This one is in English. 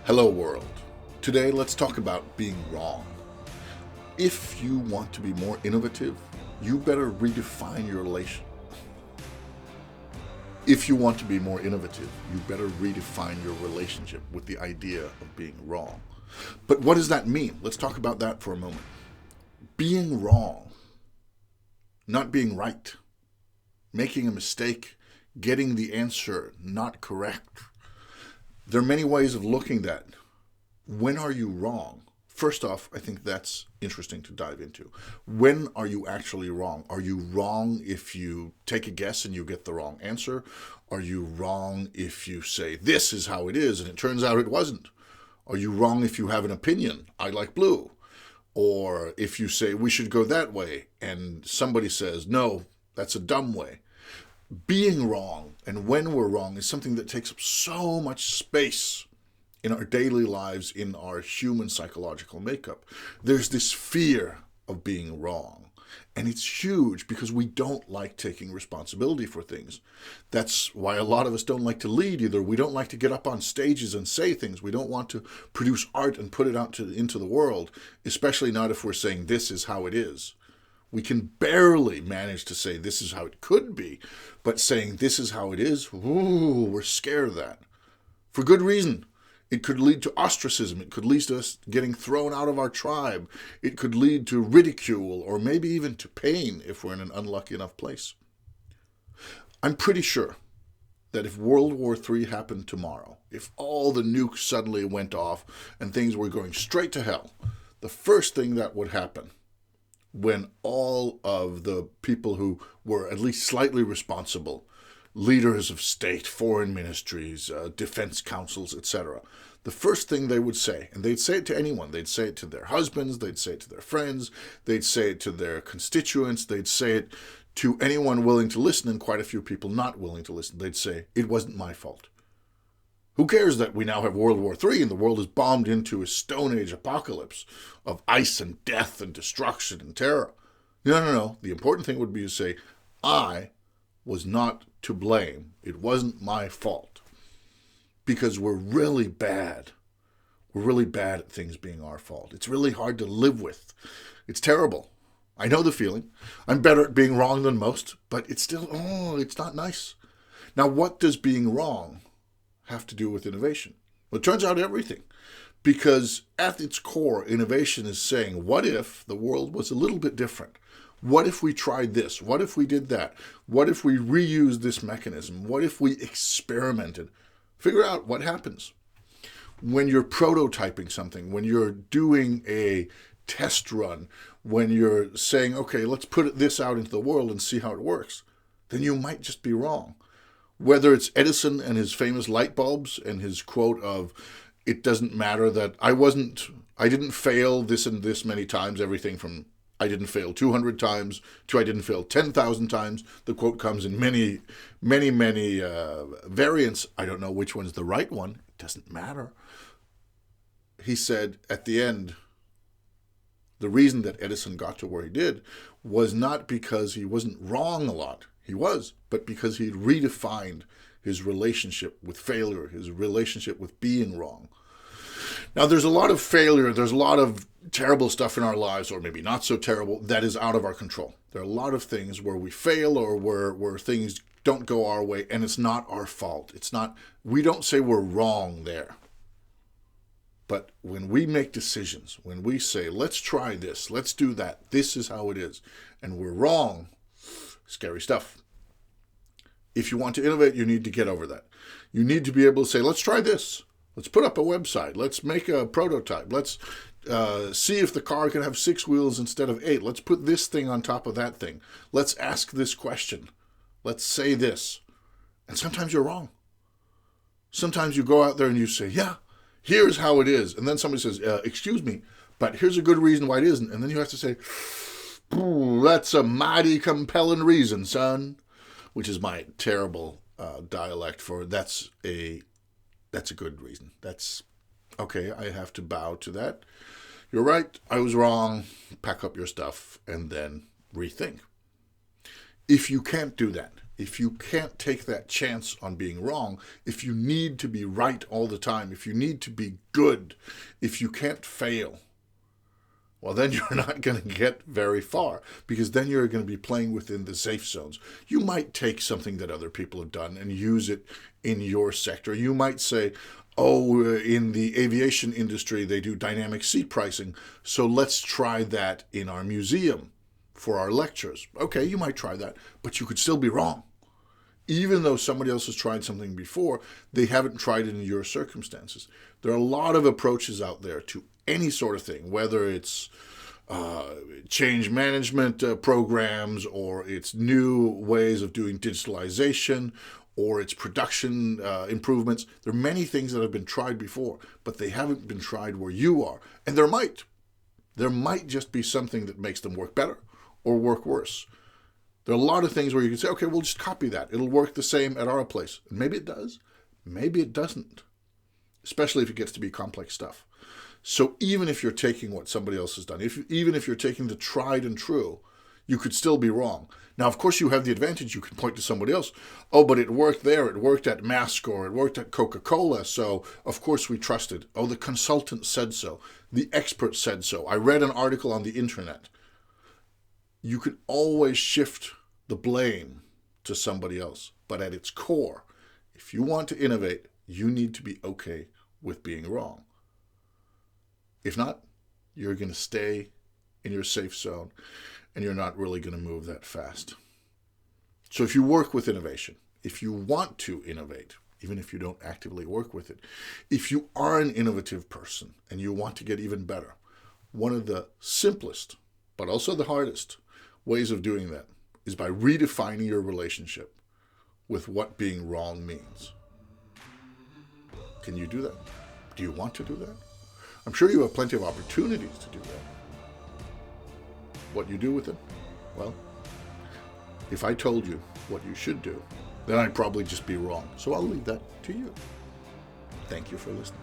Hello world. Today let's talk about being wrong. If you want to be more innovative, you better redefine your relation. If you want to be more innovative, you better redefine your relationship with the idea of being wrong. But what does that mean? Let's talk about that for a moment. Being wrong, not being right, making a mistake, getting the answer not correct. There are many ways of looking at when are you wrong. First off, I think that's interesting to dive into. When are you actually wrong? Are you wrong if you take a guess and you get the wrong answer? Are you wrong if you say, this is how it is, and it turns out it wasn't? Are you wrong if you have an opinion, I like blue? Or if you say, we should go that way, and somebody says, no, that's a dumb way. Being wrong and when we're wrong is something that takes up so much space in our daily lives, in our human psychological makeup. There's this fear of being wrong, and it's huge because we don't like taking responsibility for things. That's why a lot of us don't like to lead either. We don't like to get up on stages and say things. We don't want to produce art and put it out into the world, especially not if we're saying this is how it is. We can barely manage to say this is how it could be, but saying this is how it is, ooh, we're scared of that. For good reason. It could lead to ostracism. It could lead to us getting thrown out of our tribe. It could lead to ridicule or maybe even to pain if we're in an unlucky enough place. I'm pretty sure that if World War III happened tomorrow, if all the nukes suddenly went off and things were going straight to hell, the first thing that would happen when all of the people who were at least slightly responsible, leaders of state, foreign ministries, defense councils, etc., the first thing they would say, and they'd say it to anyone, they'd say it to their husbands, they'd say it to their friends, they'd say it to their constituents, they'd say it to anyone willing to listen, and quite a few people not willing to listen. They'd say, it wasn't my fault. Who cares that we now have World War III and the world is bombed into a Stone Age apocalypse of ice and death and destruction and terror? No. The important thing would be to say, I was not to blame. It wasn't my fault. Because we're really bad. We're really bad at things being our fault. It's really hard to live with. It's terrible. I know the feeling. I'm better at being wrong than most, but it's still, it's not nice. Now, what does being wrong have to do with innovation? Well, it turns out everything. Because at its core, innovation is saying, what if the world was a little bit different? What if we tried this? What if we did that? What if we reused this mechanism? What if we experimented? Figure out what happens. When you're prototyping something, when you're doing a test run, when you're saying, okay, let's put this out into the world and see how it works, then you might just be wrong. Whether it's Edison and his famous light bulbs and his quote of, it doesn't matter that I didn't fail this and this many times, everything from I didn't fail 200 times to I didn't fail 10,000 times. The quote comes in many variants. I don't know which one's the right one. It doesn't matter. He said at the end, the reason that Edison got to where he did was not because he wasn't wrong a lot. He was, but because he redefined his relationship with failure, his relationship with being wrong. Now, there's a lot of failure, there's a lot of terrible stuff in our lives, or maybe not so terrible, that is out of our control. There are a lot of things where we fail or where things don't go our way, and it's not our fault. We don't say we're wrong there. But when we make decisions, when we say, let's try this, let's do that, this is how it is, and we're wrong, scary stuff. If you want to innovate, you need to get over that. You need to be able to say, let's try this. Let's put up a website. Let's make a prototype. Let's see if the car can have 6 wheels instead of 8. Let's put this thing on top of that thing. Let's ask this question. Let's say this. And sometimes you're wrong. Sometimes you go out there and you say, yeah, here's how it is. And then somebody says, excuse me, but here's a good reason why it isn't. And then you have to say, that's a mighty compelling reason, son. Which is my terrible dialect for that's a good reason. That's okay. I have to bow to that. You're right. I was wrong. Pack up your stuff and then rethink. If you can't do that, if you can't take that chance on being wrong, if you need to be right all the time, if you need to be good, if you can't fail, well, then you're not going to get very far, because then you're going to be playing within the safe zones. You might take something that other people have done and use it in your sector. You might say, oh, in the aviation industry, they do dynamic seat pricing, so let's try that in our museum for our lectures. Okay, you might try that, but you could still be wrong. Even though somebody else has tried something before, they haven't tried it in your circumstances. There are a lot of approaches out there to any sort of thing, whether it's change management programs, or it's new ways of doing digitalization, or it's production improvements. There are many things that have been tried before, but they haven't been tried where you are. And there might just be something that makes them work better or work worse. There are a lot of things where you can say, okay, we'll just copy that. It'll work the same at our place. And maybe it does. Maybe it doesn't, especially if it gets to be complex stuff. So even if you're taking what somebody else has done, even if you're taking the tried and true, you could still be wrong. Now, of course, you have the advantage. You can point to somebody else. Oh, but it worked there. It worked at Mask, or it worked at Coca-Cola. So, of course, we trusted. Oh, the consultant said so. The expert said so. I read an article on the internet. You can always shift the blame to somebody else. But at its core, if you want to innovate, you need to be okay with being wrong. If not, you're going to stay in your safe zone, and you're not really going to move that fast. So if you work with innovation, if you want to innovate, even if you don't actively work with it, if you are an innovative person and you want to get even better, one of the simplest, but also the hardest ways of doing that is by redefining your relationship with what being wrong means. Can you do that? Do you want to do that? I'm sure you have plenty of opportunities to do that. What you do with it? Well, if I told you what you should do, then I'd probably just be wrong. So I'll leave that to you. Thank you for listening.